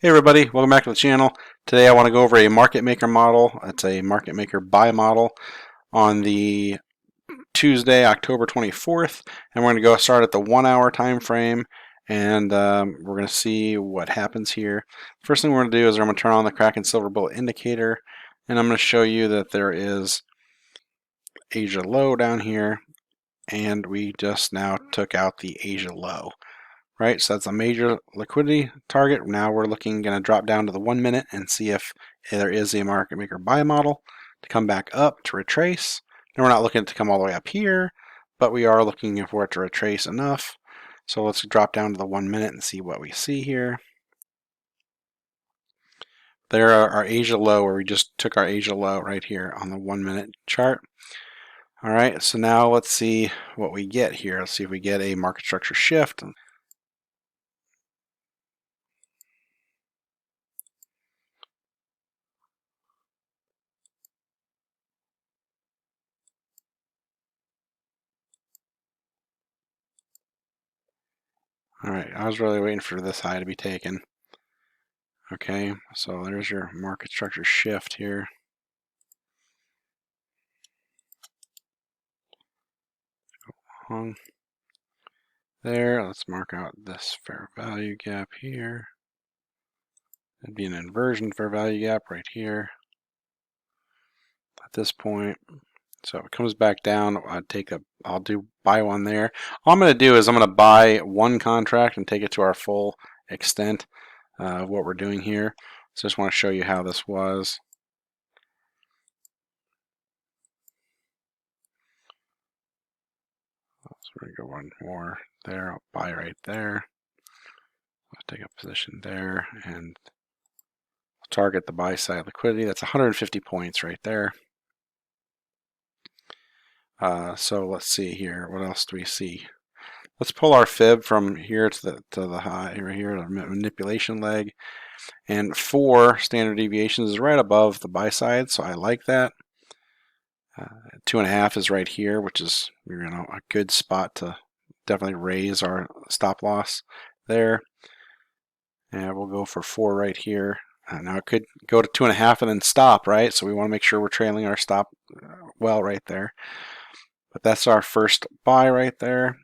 Hey everybody, welcome back to the channel. Today I want to go over a market maker model. It's a market maker buy model on the Tuesday, October 24th, and we're going to go start at the 1 hour time frame, and we're going to see what happens here. First thing we're going to do is I'm going to turn on the Kraken silver bullet indicator, and I'm going to show you that there is Asia low down here, and we just now took out the Asia low. Right, so that's a major liquidity target. Now we're going to drop down to the 1 minute and see if there is a market maker buy model to come back up to retrace. Now we're not looking to come all the way up here, but we are looking for it to retrace enough. So let's drop down to the 1 minute and see what we see here. There are our Asia low, where we just took our Asia low right here on the 1 minute chart. All right, so now let's see what we get here. Let's see if we get a market structure shift. All right, I was really waiting for this high to be taken. Okay, so there's your market structure shift here. Long there. Let's mark out this fair value gap here. It'd be an inversion fair value gap right here at this point. So if it comes back down, I'll do buy one there. All I'm going to do is I'm going to buy one contract and take it to our full extent of what we're doing here. So I just want to show you how this was. So we're going to go one more there. I'll buy right there. I'll take a position there and target the buy side liquidity. That's 150 points right there. So let's see here. What else do we see? Let's pull our fib from here to the high right here, the manipulation leg, and 4 standard deviations is right above the buy side, so I like that. 2.5 is right here, which is a good spot to definitely raise our stop loss there. And we'll go for 4 right here. Now it could go to 2.5 and then stop, right? So we want to make sure we're trailing our stop well right there. But that's our first buy right there.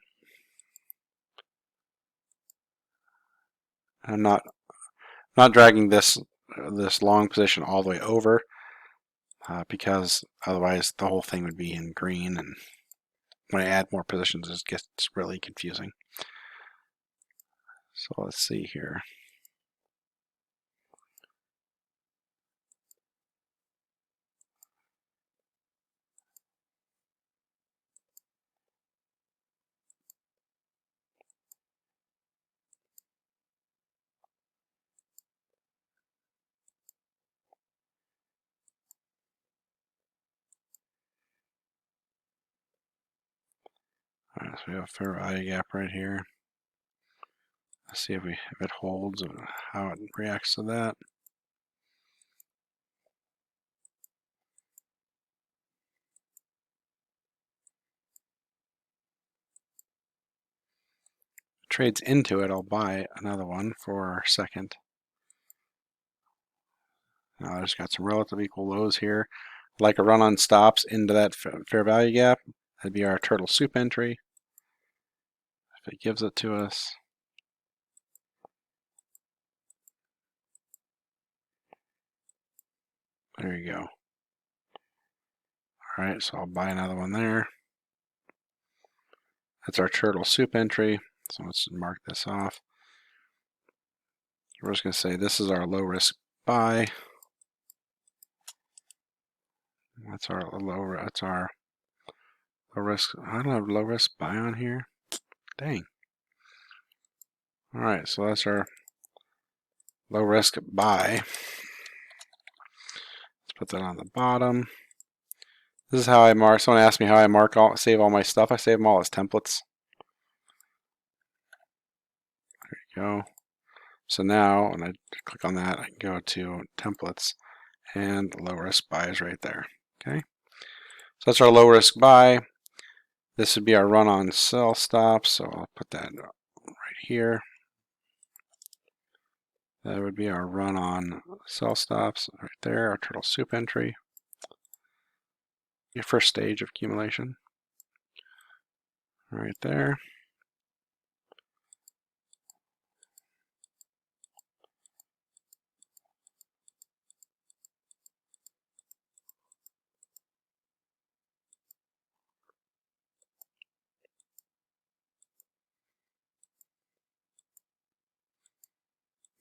I'm not dragging this long position all the way over because otherwise the whole thing would be in green, and when I add more positions it gets really confusing. So let's see here. All right, so we have a fair value gap right here. Let's see if it holds and how it reacts to that. Trades into it, I'll buy another one for our second. Now I just got some relative equal lows here. Like a run on stops into that fair value gap. That'd be our turtle soup entry. If it gives it to us. There you go. Alright, so I'll buy another one there. That's our turtle soup entry. So let's mark this off. We're just going to say this is our low risk buy. That's our low risk. I don't have low risk buy on here. Dang. Alright, so that's our low risk buy. Let's put that on the bottom. This is how I mark. Someone asked me how I save all my stuff. I save them all as templates. There you go. So now when I click on that, I can go to templates and low risk buy is right there. Okay. So that's our low risk buy. This would be our run on sell stop. So I'll put that right here. That would be our run on sell stops right there, our turtle soup entry. Your first stage of accumulation right there.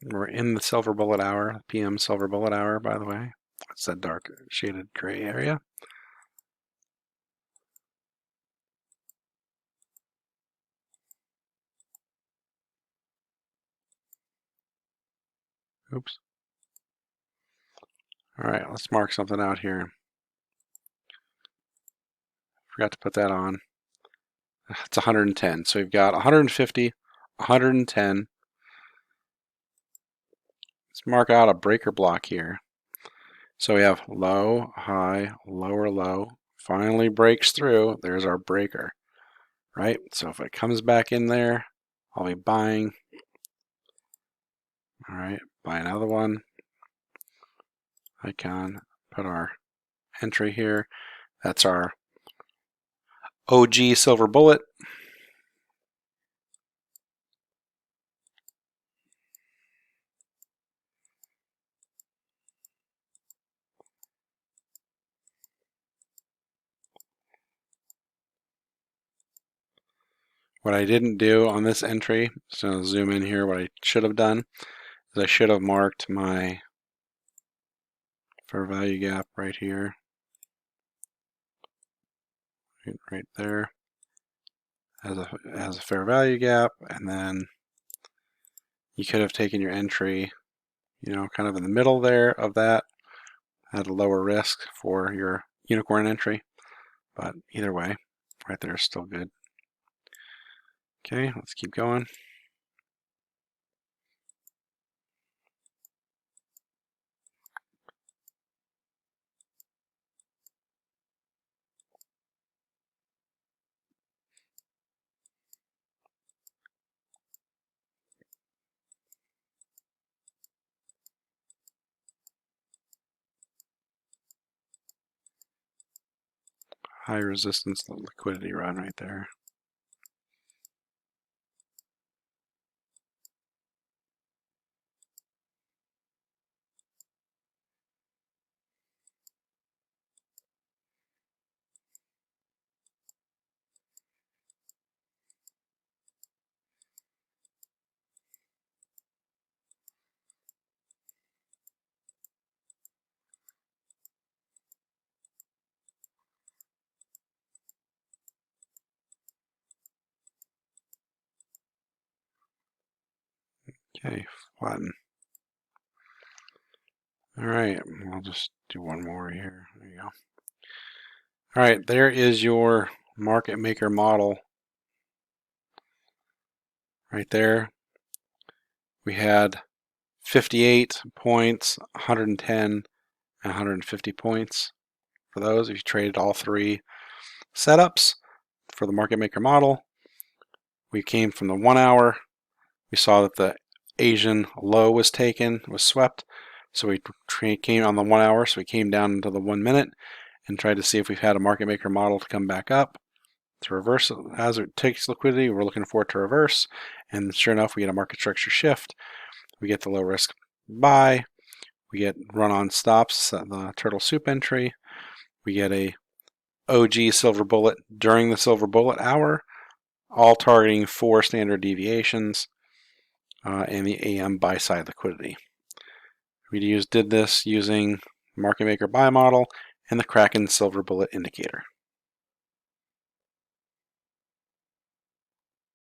We're in the silver bullet hour, PM silver bullet hour, by the way. It's that dark shaded gray area. Oops. All right, let's mark something out here. Forgot to put that on. It's 110. So we've got 150, 110. Let's mark out a breaker block here. So we have low, high, lower, low. Finally breaks through. There's our breaker, right? So if it comes back in there, I'll be buying. All right, buy another one. Icon, put our entry here. That's our OG silver bullet. What I didn't do on this entry, so zoom in here, what I should have done is I should have marked my fair value gap right here, right there, as a fair value gap, and then you could have taken your entry, kind of in the middle there of that, at a lower risk for your unicorn entry, but either way, right there is still good. Okay, let's keep going. High resistance liquidity run right there. Okay, flatten. All right, I'll just do one more here. There you go. All right, there is your market maker model right there. We had 58 points, 110, and 150 points for those if you traded all three setups for the market maker model. We came from the 1 hour. We saw that the Asian low was taken, was swept. So we came on the 1 hour, so we came down into the 1 minute and tried to see if we've had a market maker model to come back up. To reverse it, as it takes liquidity, we're looking for it to reverse. And sure enough, we get a market structure shift. We get the low risk buy. We get run on stops, the turtle soup entry. We get a OG silver bullet during the silver bullet hour, all targeting 4 standard deviations, and the AM buy side liquidity. We did this using market maker buy model and the Kraken silver bullet indicator.